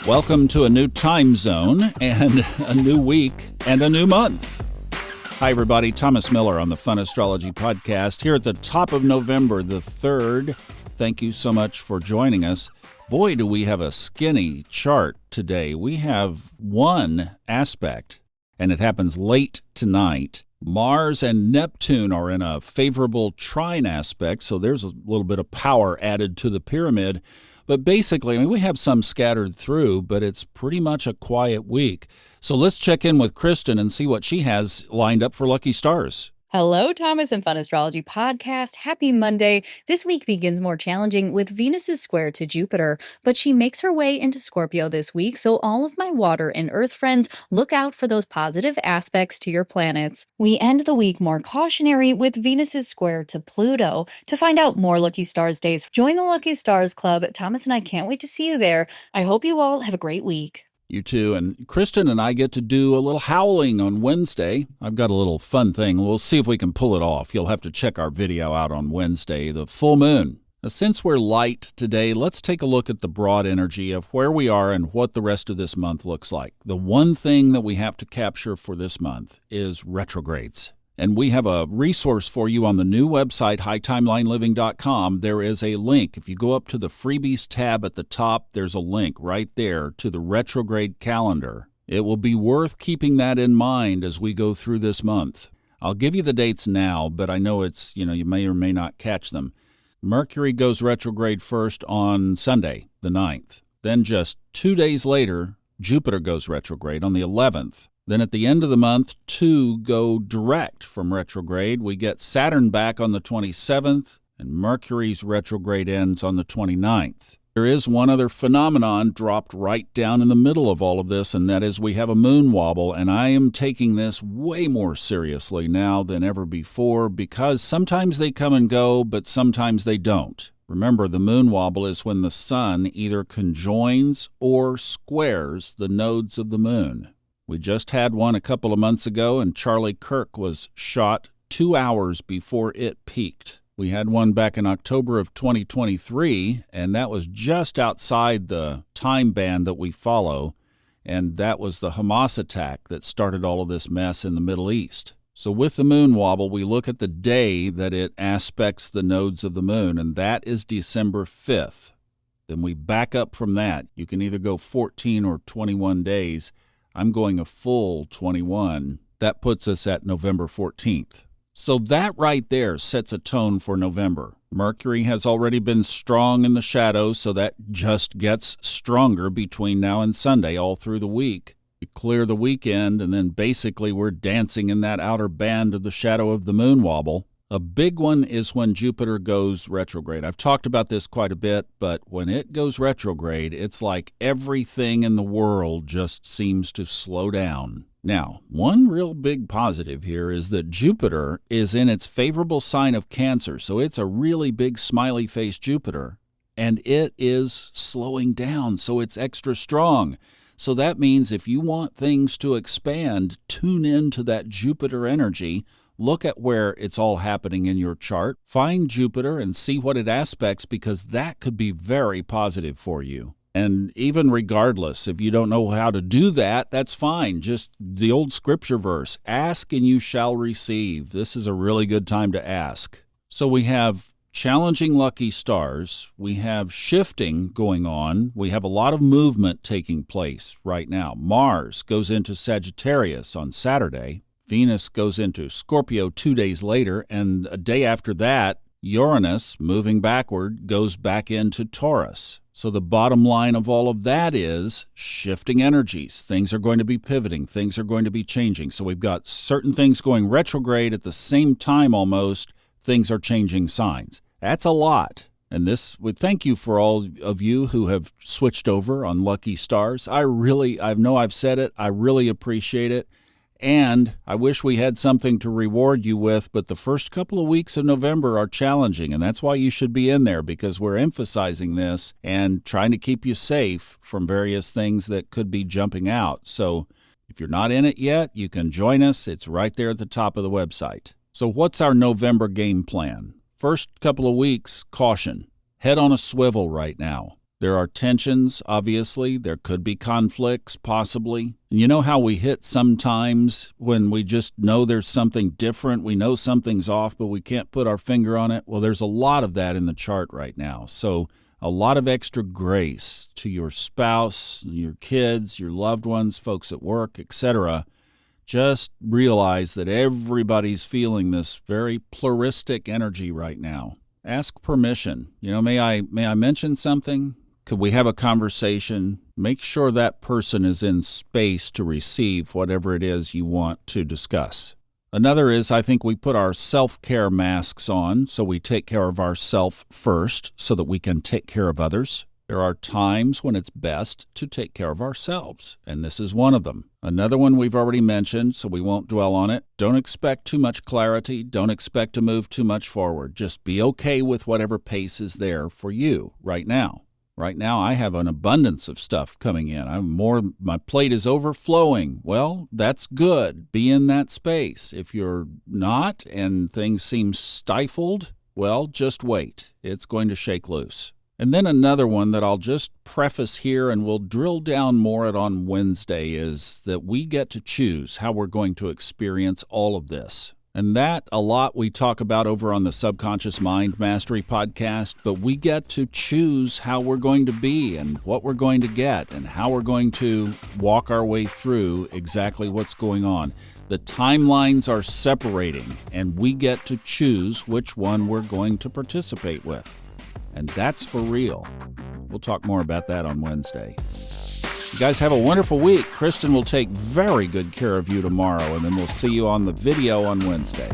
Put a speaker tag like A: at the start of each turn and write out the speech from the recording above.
A: Welcome to a new time zone and a new week and a new month. Hi, everybody. Thomas Miller on the Fun Astrology Podcast here at the top of November the 3rd. Thank you so much for joining us. Boy, do we have a skinny chart today. We have one aspect, and it happens late tonight. Mars and Neptune are in a favorable trine aspect, so there's a little bit of power added to the pyramid. But basically, we have some scattered through, but it's pretty much a quiet week. So let's check in with Kristin and see what she has lined up for Lucky Stars.
B: Hello, Thomas and Fun Astrology Podcast. Happy Monday. This week begins more challenging with Venus's square to Jupiter, but she makes her way into Scorpio this week, so all of my water and earth friends, look out for those positive aspects to your planets. We end the week more cautionary with Venus's square to Pluto. To find out more Lucky Stars days, join the Lucky Stars Club. Thomas and I can't wait to see you there. I hope you all have a great week.
A: You too. And Kristin and I get to do a little howling on Wednesday. I've got a little fun thing. We'll see if we can pull it off. You'll have to check our video out on Wednesday, the full moon. Now, since we're light today, let's take a look at the broad energy of where we are and what the rest of this month looks like. The one thing that we have to capture for this month is retrogrades. And we have a resource for you on the new website, hightimelineliving.com. There is a link. If you go up to the freebies tab at the top, there's a link right there to the retrograde calendar. It will be worth keeping that in mind as we go through this month. I'll give you the dates now, but I know it's, you may or may not catch them. Mercury goes retrograde first on Sunday, the 9th. Then just 2 days later, Jupiter goes retrograde on the 11th. Then at the end of the month, 2 go direct from retrograde. We get Saturn back on the 27th, and Mercury's retrograde ends on the 29th. There is one other phenomenon dropped right down in the middle of all of this, and that is we have a moon wobble, and I am taking this way more seriously now than ever before because sometimes they come and go, but sometimes they don't. Remember, the moon wobble is when the sun either conjoins or squares the nodes of the moon. We just had one a couple of months ago, and Charlie Kirk was shot 2 hours before it peaked. We had one back in October of 2023, and that was just outside the time band that we follow, and that was the Hamas attack that started all of this mess in the Middle East. So with the moon wobble, we look at the day that it aspects the nodes of the moon, and that is December 5th. Then we back up from that. You can either go 14 or 21 days. I'm going a full 21. That puts us at November 14th. So that right there sets a tone for November. Mercury has already been strong in the shadow, so that just gets stronger between now and Sunday all through the week. We clear the weekend, and then basically we're dancing in that outer band of the shadow of the moon wobble. A big one is when Jupiter goes retrograde. I've talked about this quite a bit, but when it goes retrograde, it's like everything in the world just seems to slow down. Now, one real big positive here is that Jupiter is in its favorable sign of Cancer, so it's a really big smiley face Jupiter, and it is slowing down, so it's extra strong. So that means if you want things to expand, tune into that Jupiter energy. Look at where it's all happening in your chart. Find Jupiter and see what it aspects because that could be very positive for you. And even regardless, if you don't know how to do that, that's fine. Just the old scripture verse, ask and you shall receive. This is a really good time to ask. So we have challenging lucky stars. We have shifting going on. We have a lot of movement taking place right now. Mars goes into Sagittarius on Saturday. Venus goes into Scorpio 2 days later, and a day after that, Uranus, moving backward, goes back into Taurus. So the bottom line of all of that is shifting energies. Things are going to be pivoting. Things are going to be changing. So we've got certain things going retrograde at the same time almost. Things are changing signs. That's a lot. And this would thank you for all of you who have switched over on Lucky Stars. I know I've said it. I really appreciate it. And I wish we had something to reward you with, but the first couple of weeks of November are challenging, and that's why you should be in there, because we're emphasizing this and trying to keep you safe from various things that could be jumping out. So if you're not in it yet, you can join us. It's right there at the top of the website. So what's our November game plan? First couple of weeks, caution. Head on a swivel right now. There are tensions, obviously. There could be conflicts, possibly. And you know how we hit sometimes when we just know there's something different? We know something's off, but we can't put our finger on it? Well, there's a lot of that in the chart right now. So a lot of extra grace to your spouse, your kids, your loved ones, folks at work, etc. Just realize that everybody's feeling this very pluralistic energy right now. Ask permission. May I mention something? Could we have a conversation? Make sure that person is in space to receive whatever it is you want to discuss. Another is, I think we put our self-care masks on, so we take care of ourselves first so that we can take care of others. There are times when it's best to take care of ourselves, and this is one of them. Another one we've already mentioned, so we won't dwell on it. Don't expect too much clarity. Don't expect to move too much forward. Just be okay with whatever pace is there for you right now. Right now, I have an abundance of stuff coming in. My plate is overflowing. Well, that's good. Be in that space. If you're not and things seem stifled, well, just wait. It's going to shake loose. And then another one that I'll just preface here and we'll drill down more at on Wednesday is that we get to choose how we're going to experience all of this. And that a lot we talk about over on the Subconscious Mind Mastery podcast, but we get to choose how we're going to be and what we're going to get and how we're going to walk our way through exactly what's going on. The timelines are separating, and we get to choose which one we're going to participate with. And that's for real. We'll talk more about that on Wednesday. You guys have a wonderful week. Kristin will take very good care of you tomorrow, and then we'll see you on the video on Wednesday.